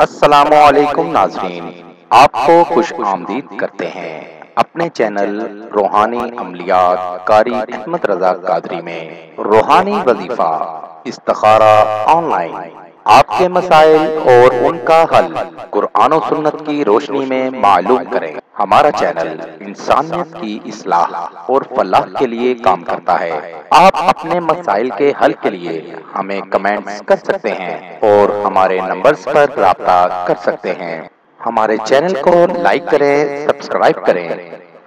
السلام علیکم ناظرین، آپ کو خوش آمدید کرتے ہیں اپنے چینل روحانی عملیات قاری احمد رضا قادری میں۔ روحانی وظیفہ استخارہ آن لائن، آپ کے مسائل اور ان کا حل قرآن و سنت کی روشنی میں معلوم کریں۔ ہمارا چینل انسانیت کی اصلاح اور فلاح کے لیے کام کرتا ہے۔ آپ اپنے مسائل کے حل کے لیے ہمیں کمنٹس کر سکتے ہیں اور ہمارے نمبرز پر رابطہ کر سکتے ہیں۔ ہمارے چینل کو لائک کریں، سبسکرائب کریں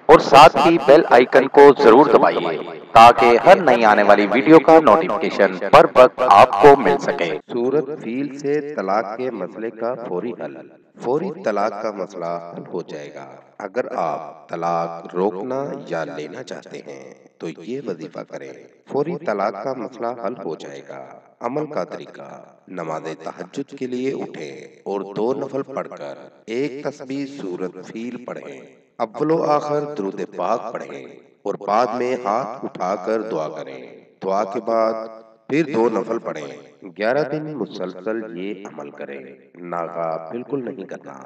اور ساتھ ہی بیل آئیکن کو ضرور دبائیے تاکہ ہر نئی آنے والی ویڈیو کا نوٹیفیکیشن پر وقت آپ کو مل سکے۔ سورۃ فیل سے طلاق کے مسئلے کا فوری حل۔ فوری طلاق کا مسئلہ حل ہو جائے گا۔ اگر آپ طلاق روکنا یا لینا چاہتے ہیں تو یہ وظیفہ کریں، فوری طلاق کا مسئلہ حل ہو جائے گا۔ عمل کا طریقہ: نماز تہجد کے لیے اٹھیں اور 2 نفل پڑھ کر ایک تسبیح سورۃ فیل پڑھیں۔ اول و آخر درود پاک پڑھیں اور بعد میں ہاتھ اٹھا کر دعا کریں۔ دعا کے بعد پھر 2 نفل پڑھیں۔ 11 دن مسلسل یہ عمل کریں۔ ناغہ بالکل نہیں کرنا۔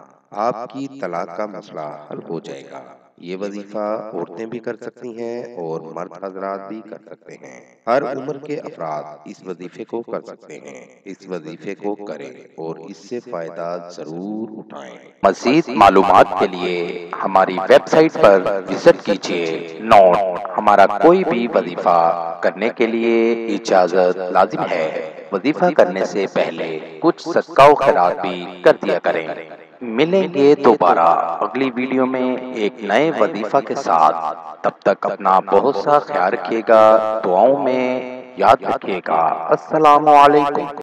آپ کی طلاق کا مسئلہ حل ہو جائے گا۔ یہ وظیفہ عورتیں بھی کر سکتی ہیں اور مرد حضرات بھی کر سکتے ہیں۔ ہر عمر کے افراد اس وظیفے کو کر سکتے ہیں۔ اس وظیفے کو کریں اور اس سے فائدہ ضرور اٹھائیں۔ مزید معلومات کے لیے ہماری ویب سائٹ پر وزٹ کیجیے۔ نوٹ: ہمارا کوئی بھی وظیفہ کرنے کے لیے اجازت لازم ہے۔ وظیفہ کرنے سے پہلے کچھ صدقہ و خیرات بھی کر دیا کریں۔ ملیں گے دوبارہ اگلی ویڈیو میں ایک نئے وظیفہ کے ساتھ۔ تب تک اپنا بہت سا خیال رکھیے گا، دعاؤں میں یاد رکھیے گا۔ السلام علیکم۔